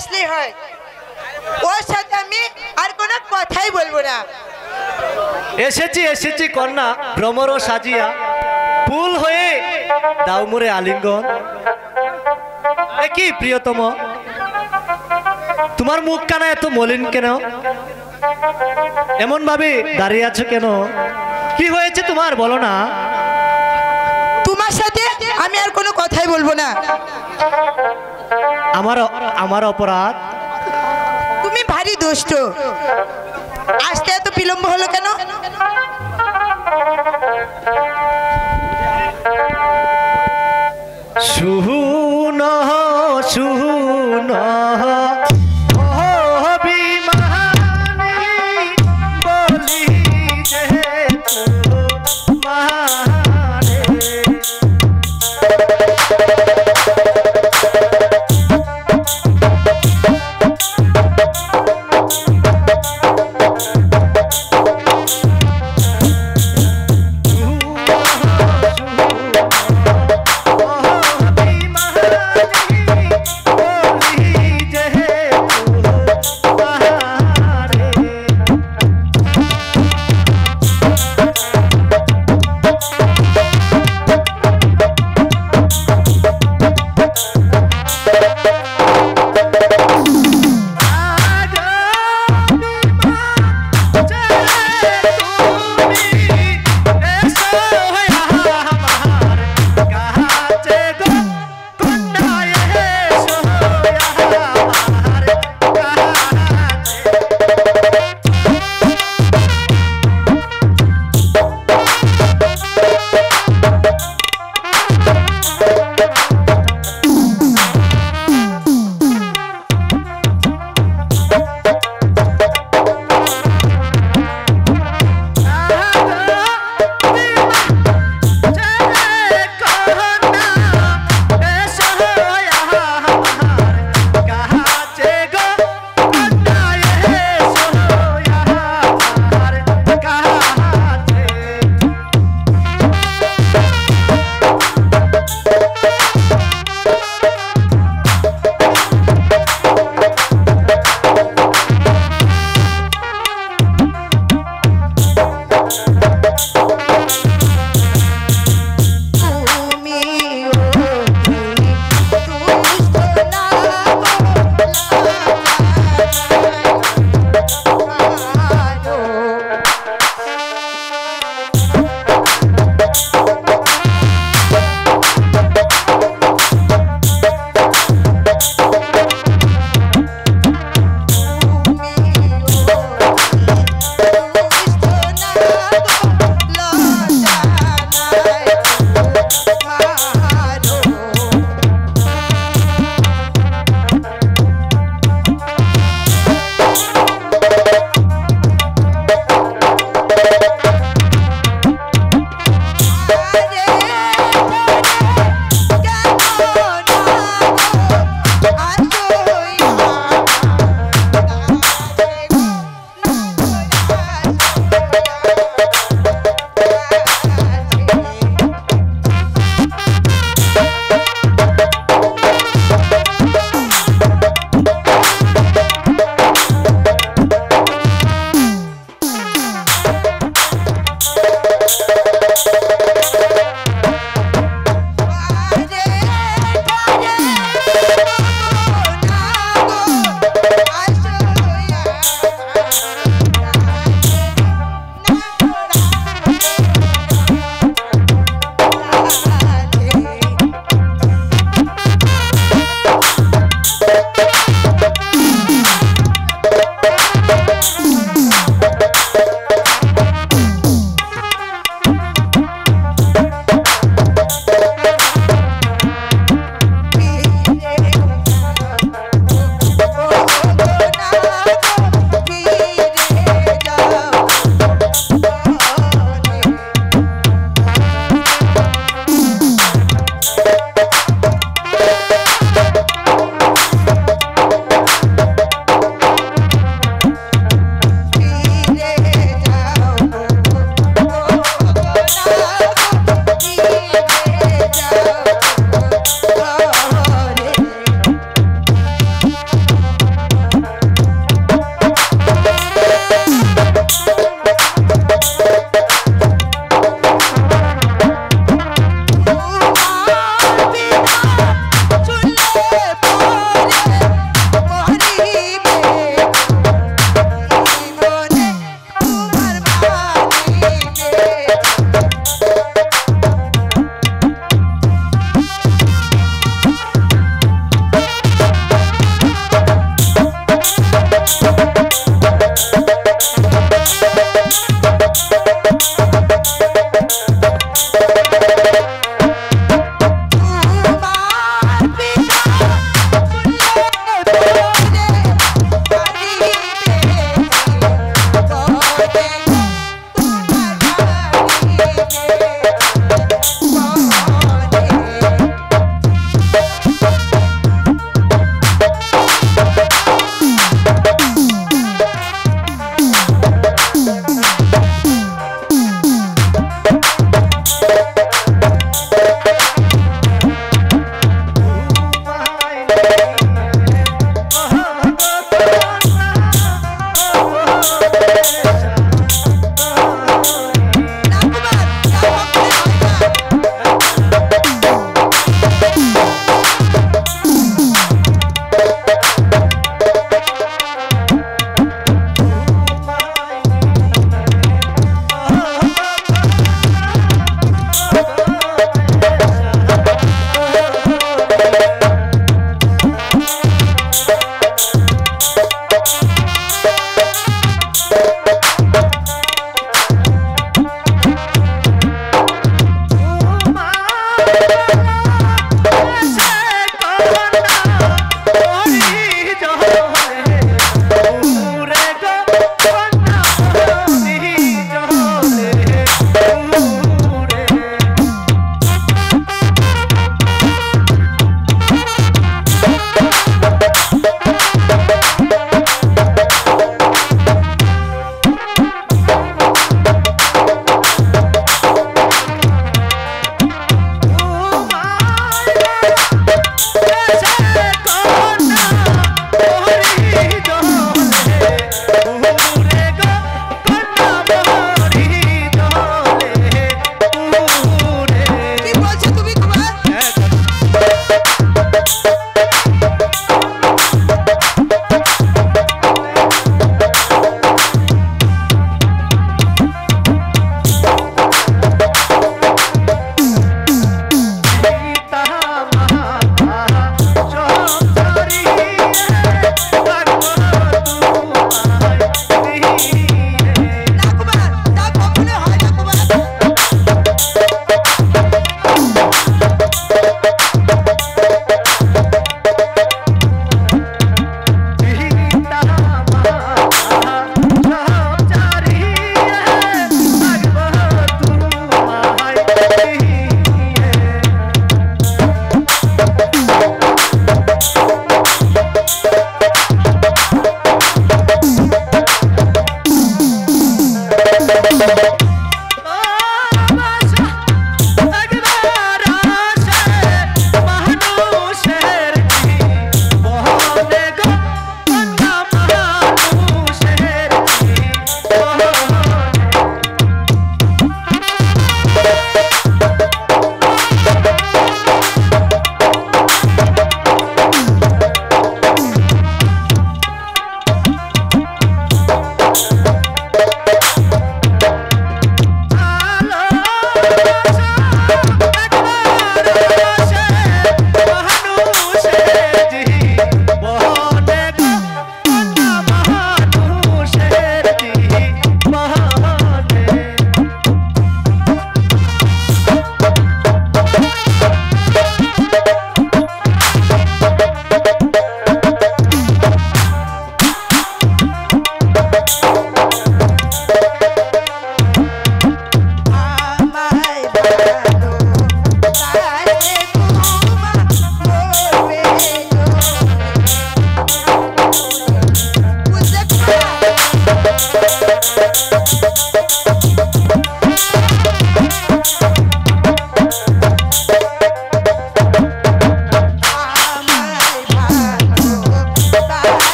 আসলেই হয়, ওর সাথে আমি আর কোনো কথাই বলবো না। এসেছি এসেছি কন্যা ভ্রমর সাজিয়া, ফুল হয়ে দাও মোরে আলিঙ্গন। কি প্রিয়তম, তোমার মুখ কানা এত মলিন কেন? এমন ভাবে দাঁড়িয়ে আছো কেন? কি হয়েছে তোমার, বলো না। তোমার সাথে আমি আর কোনো কথাই বলবো না। আমার অপরাধ? তুমি ভারী দুষ্ট। আসতে এত বিলম্ব হলো কেন? শুন শুন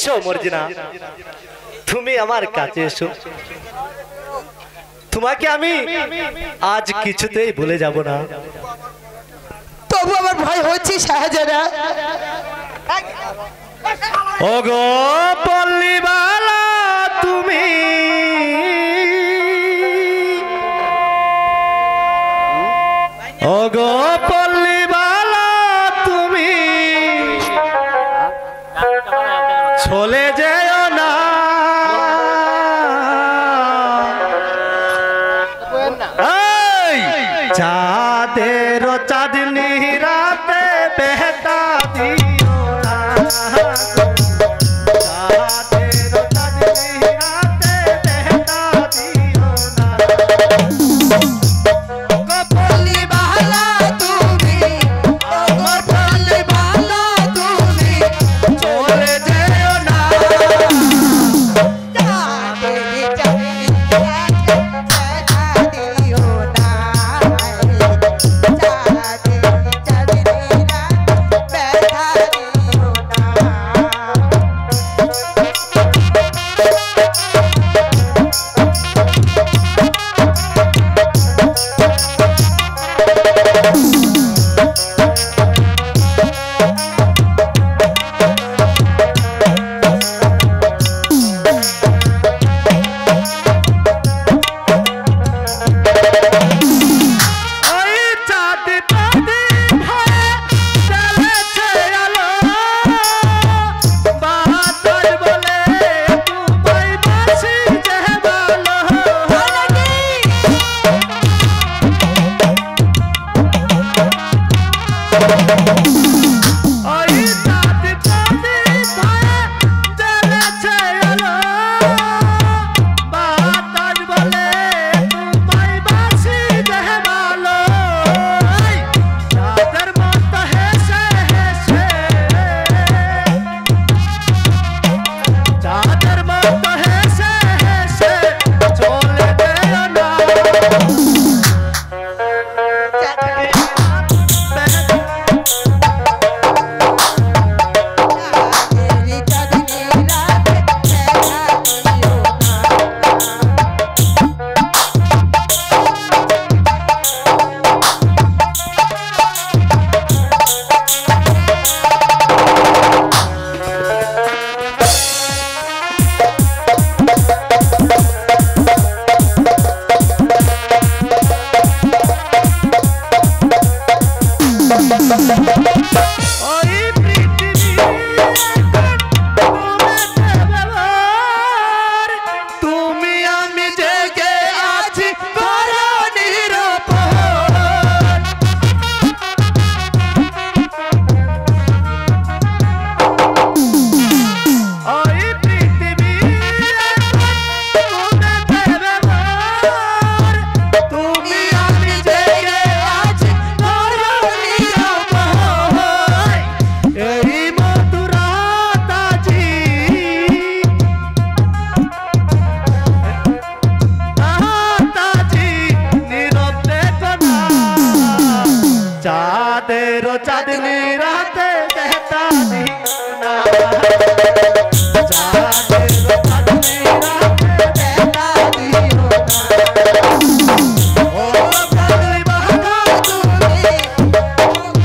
এসো মর্জিনা, তুমি আমার কাছে এসো। তোমাকে আমি আজ কিছুতেই ভুলে যাব না। তবু আমার ভয় হচ্ছে শাহজাদা। ওগো পল্লীবালা তুমি, ওগো পল্লীবালা তুমি, চলে যেও না। এই চাঁদের চাঁদনি রাতে বেহতা দিও না। চাঁদের চাঁদনি রাতে বেহতা দিও না। পল্লীবালা তুমি, ওগো পল্লীবালা তুমি, চলে যেও না। চাঁদের চাঁদনি রাতে দেখা দিও না। চাঁদের চাঁদনি রাতে দেখা দিও ওই চাঁদ চাঁদি ভয়ে জ্বলেছে আলো, বাতাস বলে তোমায় বাসি যে ভালো। ওই চাঁদ চাঁদি ভয়ে জ্বলেছে আলো, বাতাস বলে তোমায় বাসি যে ভালো। চাঁদের মতো হেসে হেসে, চাঁদের মতো হেসে হেসে চলে যেও না। ওই পৃথিবী তুমি আমি জেগে আছি করো নিরুপন। ওই পৃথিবী তুমি আমি জেগে আছি করো নিরুপন। এই মধুরাতাজি তাজি নীরব দেখো না। চাঁদের চাঁদনি রাতে বেহতা দিও না। চাঁদের চাঁদনি রাতে বেহতা দিও না। ও পল্লীবালা তুমি, তুমি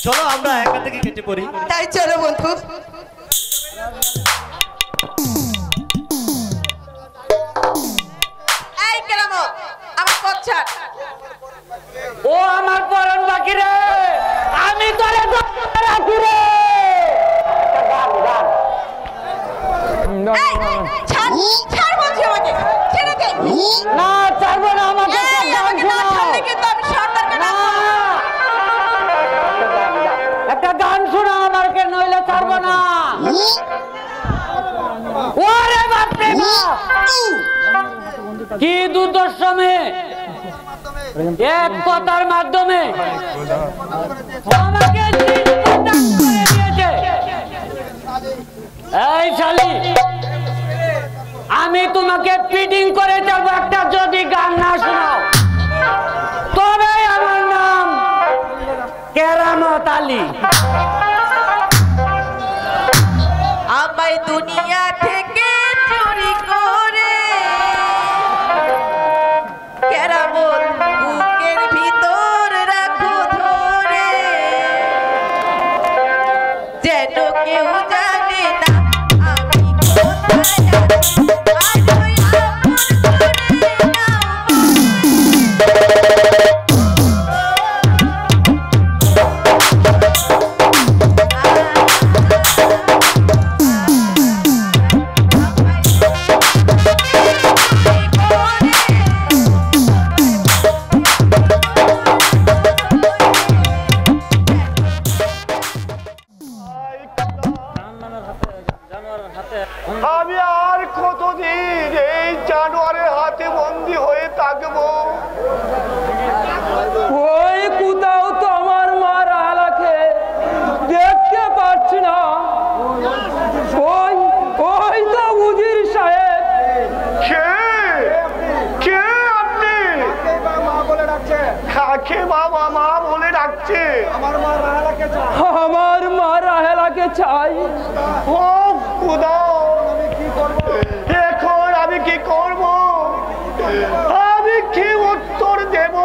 চলো আমরা একা থেকে কেটে পড়ি। তাই চলো বন্ধু। এই কেরামত আমার পথ ছাড়। ও আমার পরন বাকি রে, আমি তোরে রাখি রে। এই ছাড় ছাড় বলছি আমাকে, ছেড়ে দে। না ছাড়বো না, আমাকে আমাকে না ছাড়লে কিন্তু আমি সর্দারকে ডাকবো। একটা গান শোনা আমাকে, নইলে ছাড়বো না। ওরে বাপরে বাপ, কি দুর্দশমে এক কথার মাধ্যমে আমাকে করে দিয়েছে। এই শালি, আমি তোমাকে ফিটিং করে যাবো একটা, যদি গান না শোনাও তবে আমার নাম কেরামত আলী। আমায় দুনিয়া থেকে চুরি করে কেরামত বুকের ভিতর রাখো ধরে, যেন কেউ জানে না আমি কোথায় আছি। আজই আপন করে নাও। আমি আর কতদিন এই জানোয়ারের হাতে বন্দী হয়ে থাকবো? ওই কোথাও তো আমার মা রাহালাকে দেখতে পাচ্ছি না। ওই ওই তো উজির সাহেব। কে কে আপনি? কাকে বাবা মা বলে ডাকছে? আমার মা রাহেলাকে চাই। ও খুদা, এখন আমি কি করব? আমি কি উত্তর দেব?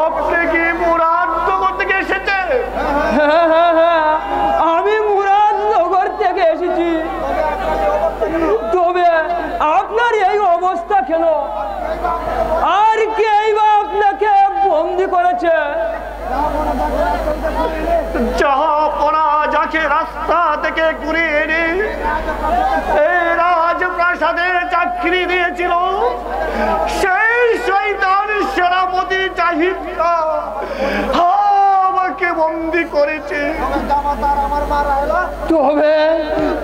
আপনি কি মুরাদনগর থেকে এসেছেন? আমি মুরাদনগর থেকে এসেছি, তবে আপনার এই অবস্থা কেন? আর কেই বা আপনাকে বন্দি করেছে? জাহাপনা যাকে রাস্তা থেকে ঘুরিয়ে এনে এই রাজপ্রাসাদে চাকরি দিয়েছিল, সেই শয়তান সেনাপতি জাহিদরা আমাকে বন্দি করেছে। তবে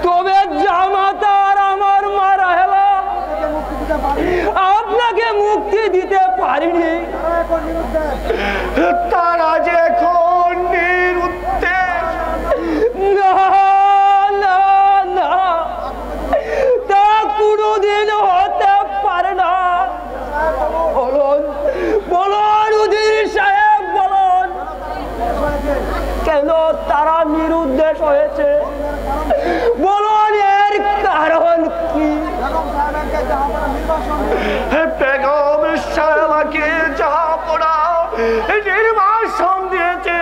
তবে জামাতা আর আমার মা রাহেলা আপনাকে মুক্তি দিতে পারিনি। তারা যে এখন নিরুদ্দেশ। না না না, তা কোনোদিন হতে পারে না। বলুন বলুন উজির সাহেব, বলুন কেন তারা নিরুদ্দেশ হয়েছে? বলুন এর কারণ কি? বেগম সাহেবাকে জাহাপনা নির্বাসন দিয়েছে,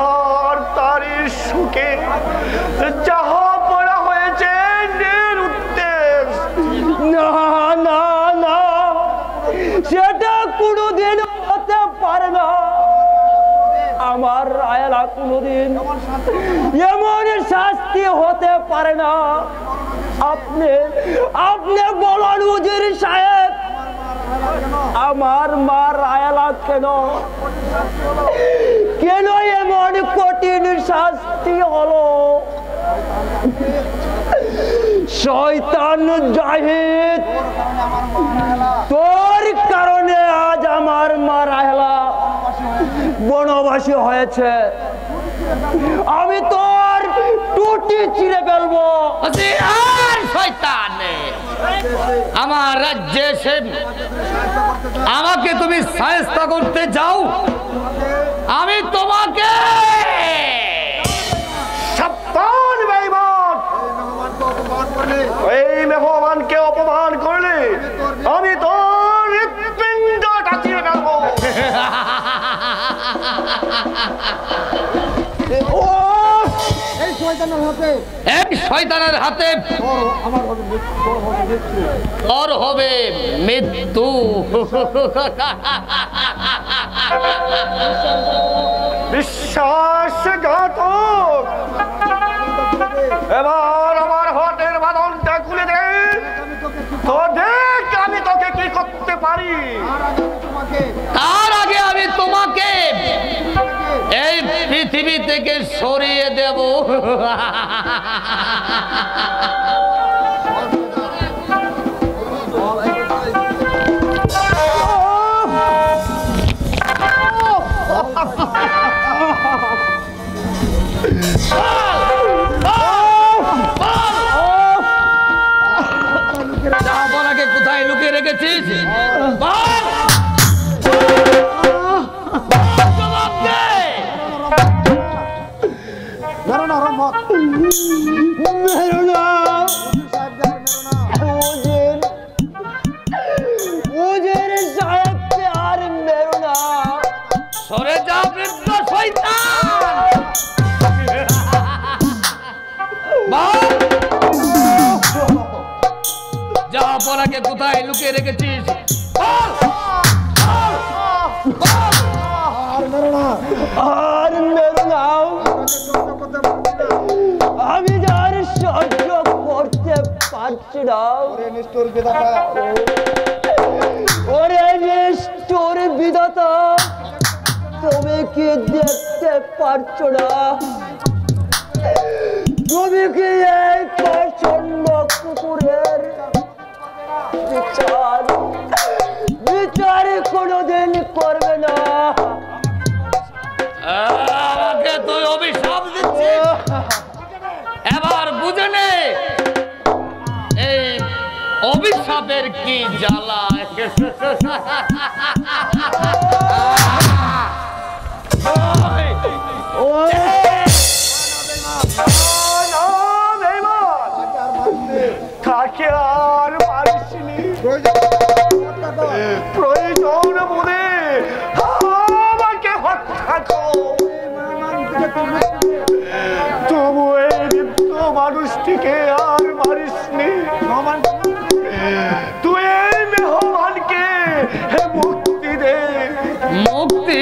আর তারই সুখে জাহাপনা হয়েছে নিরুদ্দেশ। না না না, সেটা কোনোদিন হতে পারে না। আমার রায়লা কোনোদিন এমন শাস্তি হতে পারে না। আপনি আপনি বলুন উজির সাহেব, আমার মা রায়লা কেন কেন এমন কঠিন শাস্তি হলো? শয়তান জাহিদ, তোর কারণে আজ আমার মা রাহেলা বনবাসী হয়েছে। আমি তোর টুটি চিরে ফেলবো। আর শয়তান, আমার রাজ্যে এসে আমাকে তুমি সায়স্তা করতে যাও, আমি তোমাকে সাবধান বেঈমান, এই মেহমানকে অপমান করলে আমি তোর হৃৎপিণ্ড কাটিয়ে ফেলবো। এক শয়তানের হাতে তোর হবে মৃত্যু। বিশ্বাসঘাতক, এবার আমার হাতের বাঁধনটা খুলে দে, তো দেখ আমি তোকে কি করতে পারি। তার আগে আমি তোমাকে এই পৃথিবী থেকে সরিয়ে দেব। জাহাপনাকে কোথায় লুকিয়ে রেখেছিস? সরে যা বৃদ্ধ শয়তান। জাহাপনাকে কোথায় লুকিয়ে রেখেছিস? আমি যার সহ্য করতে পারছি না। ওরে নিষ্ঠুর বিধাতা, তুমি কি দেখতে পারছো না? তুমি কি এই প্রচন্ড কুকুরের বিচার কোনোদিন করবে না? আমাকে তুই অভিশাপ দিচ্ছিস, এবার বুঝে নে এই অভিশাপের কি জ্বালা। তাকে আর পারিসনি, প্রয়োজন বলে আমাকে হত্যা কর। তবু এই বৃদ্ধ মানুষটিকে আর মারিসনি। তুই এই মেহমানকে মুক্তি দে। মুক্তি?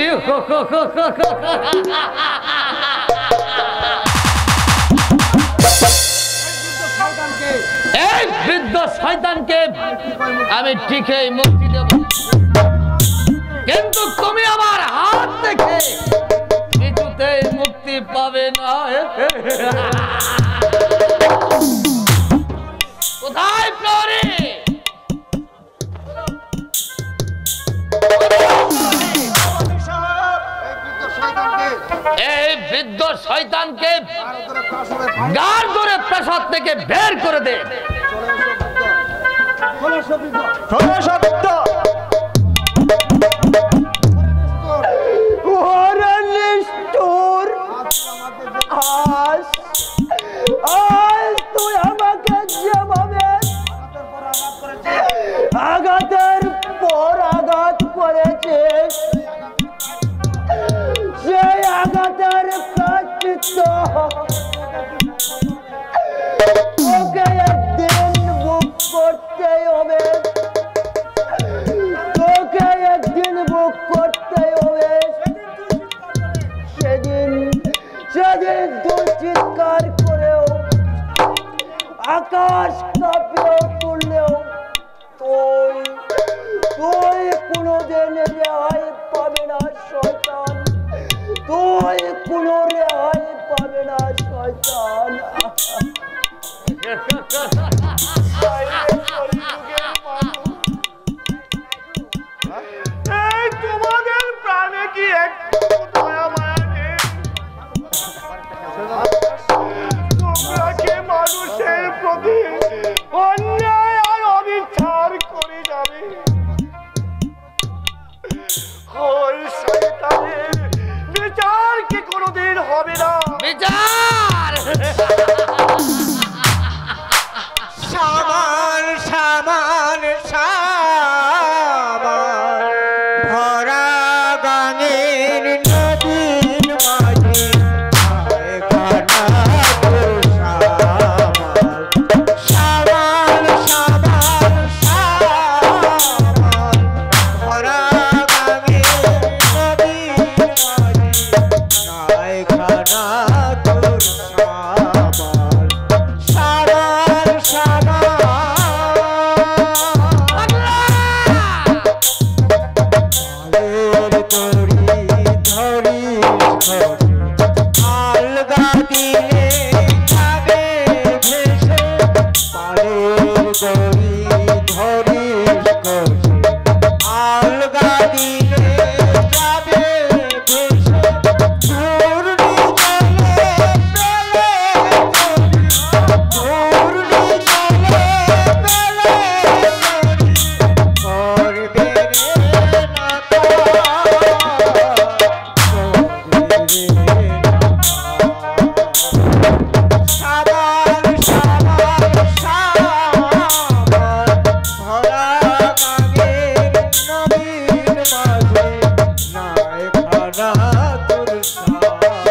এই বৃদ্ধ শয়তানকে আমি ঠিকই মুক্তি দেব, কিন্তু তুমি আমার হাত থেকে কিছুতেই মুক্তি পাবে না। কোথায় প্রহরী? এই বৃদ্ধ শয়তানকে গার ধরে প্রাসাদ থেকে বের করে দে। তুই আমাকে যেভাবে আঘাতের পর আঘাত করেছিস, সেই আঘাতের প্রায়শ্চিত্ত তোকে একদিন বুক করতেই হবে, তোকে একদিন বুক করতেই হবে। সেদিন তুই চিৎকার করেও আকাশ কাঁপিয়েও তুললেও তুই কোনোদিন রেহাই পাবে না শয়তান, তুই কোনো রেহাই পাবে না শয়তান। তোমাদের প্রাণে কি একটু দয়া মায়া নেই? তোমরা কি মানুষের প্রতি অন্যায় আর অবিচার করে যাবে? ওই শয়তানের বিচার কি কোনোদিন হবে না? বিচার সামান সামান সামান ভরা গানের নদীর মাঝে খানা না তোর সাবান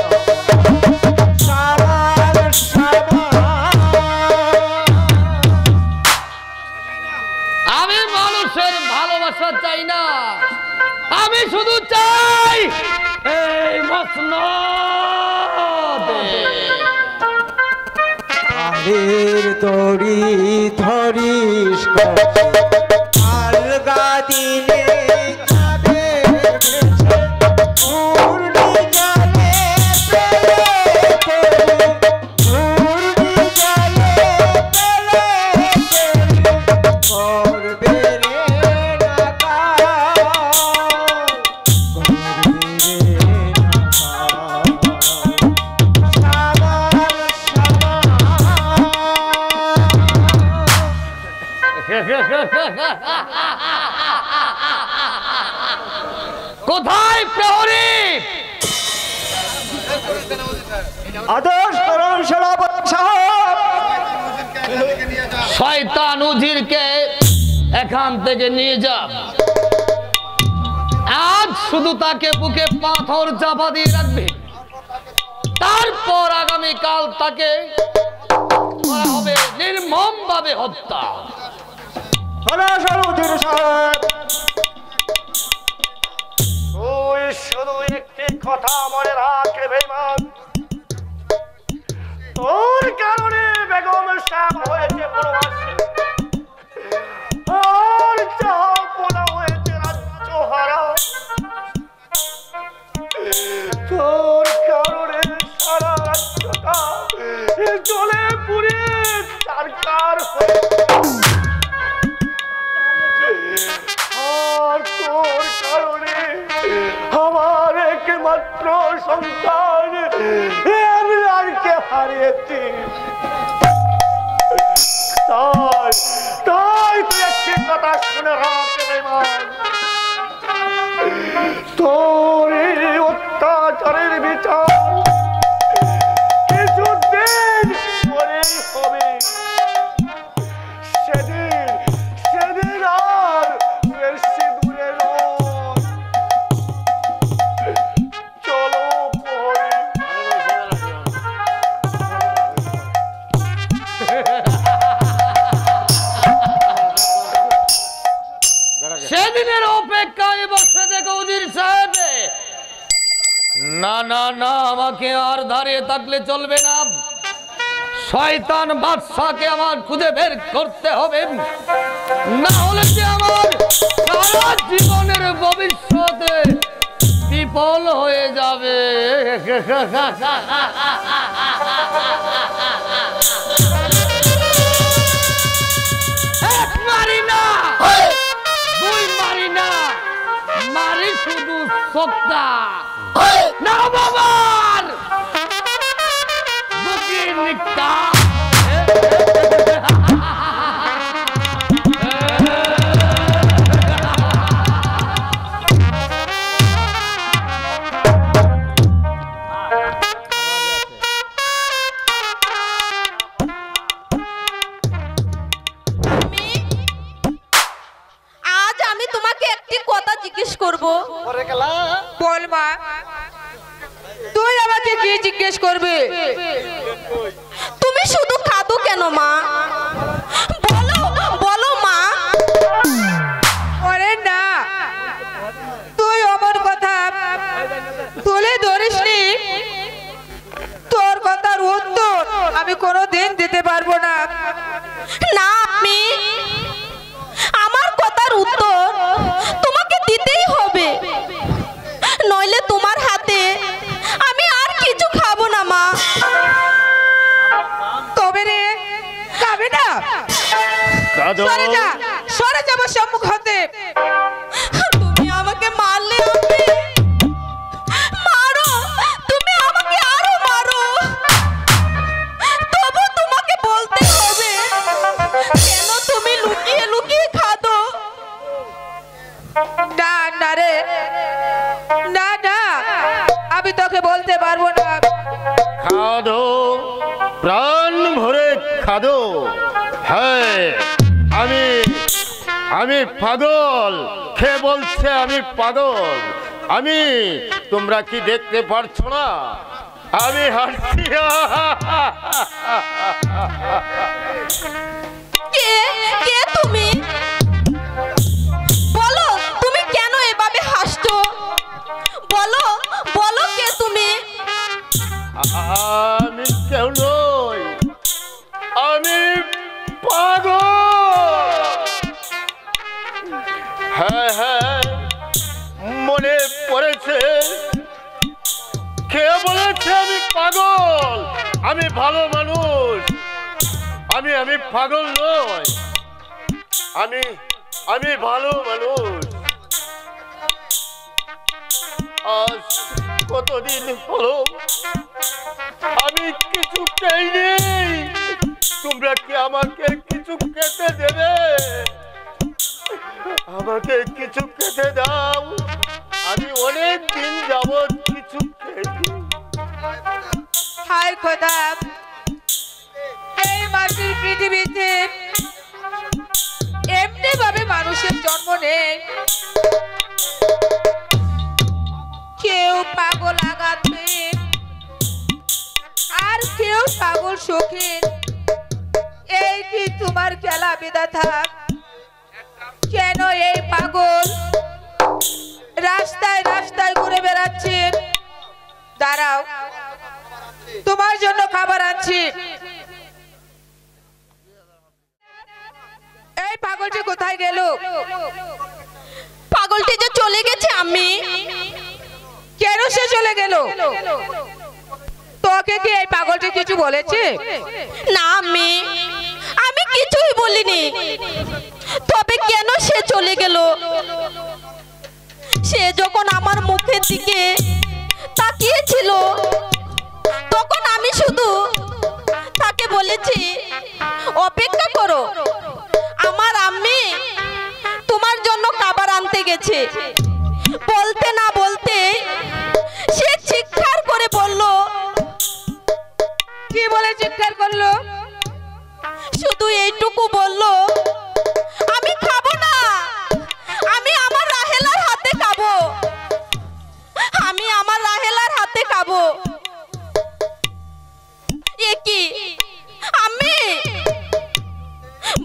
আমি মানুষের ভালোবাসা চাই না, আমি শুধু চাই এই মসনদে আলের দড়ি ধরিস আলগা দিলে যাবে উড়ি গেলে উড়ি গেলে করবে রে নাকা করবে রে কোথায় প্রহরী? আদেশ করুন সেনাপতি সাহেব। শয়তান উজিরকে এখান থেকে নিয়ে যা। আজ শুধু তাকে বুকে পাথর চাপা দিয়ে রাখবে, তারপর আগামীকাল তাকে করা হবে নির্মম ভাবে হত্যা। সেনাপতি সাহেব, তুই শুধু একটি কথা মনে রাখ বেঈমান, তোর কারণে বেগম সাহেব হয়েছে প্রবাসী, আর জাহাপনা হয়েছে রাজ্যহারা। তোর কারণে সারা রাজ্যটা জলে পুড়ে ছারখার হয়েছে, আর তোর কারণে আমার একমাত্র সন্তান এমরানকে হারিয়েছি। তাই তুই একটি কথা শুনে রাখ বেঈমান, তোর এই অত্যাচারের বিচার কিছুদিন পরেই হবে। সেদিন আর বেশি দূরে নয়। চলো পরে। সেদিনের অপেক্ষায় বসে দেখো উজির সাহেব। না না না, আমাকে আর দাঁড়িয়ে থাকলে চলবে না। শয়তান বাদশাকে আমার খুঁজে বের করতে হবে, না হলে যে আমার সারা জীবনের ভবিষ্যতে বিফল হয়ে যাবে। এক মারি না, দুই মারি না, মারি শুধু সপ্তাহ না বাবার বুকের নিকা। আজ আমি তোমাকে একটি কথা জিজ্ঞেস করব। বল মা, তুই আমাকে কি জিজ্ঞেস করবে? তুমি শুধু কাঁদো কেন মা? বলো বলো মা। ওরে না, তুই আমার কথা তুলে ধরিসনি, তোর কথার উত্তর আমি কোনোদিন দিতে পারবো না। না আমি আমার কথার উত্তর তোমাকে দিতেই হবে, নইলে তোমার হাতে আমি আর কিছু খাবো না মা। তবে রে খাবে না? সরে যা, সরে যাবো সম্মুখ হতে। তুমি আমাকে মারলে আমি মারো, তুমি আমাকে আরো মারো, তবু তোমাকে বলতে হবে কেন তুমি লুকিয়ে লুকিয়ে খাদো। না না রে, না না, আমি তোকে বলতে পারবো না। খাদো, প্রাণ ভরে খাদো। হ্যাঁ, আমি পাগল। কে বলছে আমি পাগল? আমি তোমরা কি দেখতে পারছো না আমি হাসছি কে কে তুমি বলো তুমি কেন এভাবে হাসছো বলো বলো কে তুমি আমি কেউ নই আমি পাগল হ্যাঁ হ্যাঁ মনে পড়েছে কে বলেছে আমি পাগল আমি ভালো মানুষ আমি পাগল নই আমি ভালো মানুষ আজ কতদিন হলো আমি কিছু খেইনি তোমরা কি আমাকে কিছু খেতে দেবে আমাকে কিছু খেতে দাও আমি অনেক দিন যাবত কিছু খেয়েছি হায় খোদা এই মাটির পৃথিবীতে এমনি ভাবে মানুষের জন্ম নেই কেউ পাগল আগাতে আর কেউ পাগল শৌখিন এই কি তোমার খেলা বিধাতা কেন এই পাগল রাস্তায় রাস্তায় ঘুরে বেড়াচ্ছেন দাঁড়াও তোমার জন্য খাবার আনছি এই পাগলটি কোথায় গেল পাগলটি যে চলে গেছে আমি কেন সে চলে গেল তোকে কি এই পাগলটি কিছু বলেছে না আমি কিছুই বলিনি তবে কেন সে চলে গেল সে যখন আমার মুখের দিকে তাকিয়েছিল তখন আমি শুধু তাকে বলেছি অপেক্ষা করো আমার আম্মি তোমার জন্য খাবার আনতে গেছে বলতে না বলতে সে চিৎকার করে বলল কি বলে চিৎকার করলো শুধু এইটুকু বলল আমি খাবো না আমি আমার রাহেলার হাতে খাবো আমি আমার রাহেলার হাতে খাবো এ কি আমি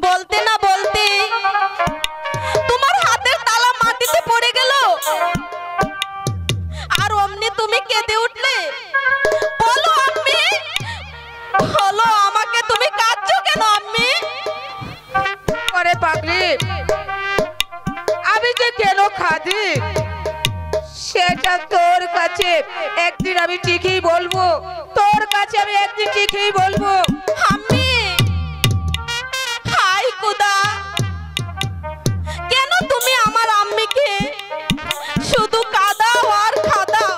বলতে না বলতে তোমার হাতের তালা মাটিতে পড়ে গেল আর অমনি তুমি কেঁদে উঠলে বলো আম্মি হলো আমাকে তুমি কাঁদছো কেন আম্মি আরে পাগলি আমি যে কেন খাদি সেটা তোর কাছে একদিন আমি ঠিকই বলবো তোর কাছে আমি একদিন ঠিকই বলবো আম্মি হাই খোদা কেন তুমি আমার আম্মিকে শুধু কাঁদাও আর খাদাও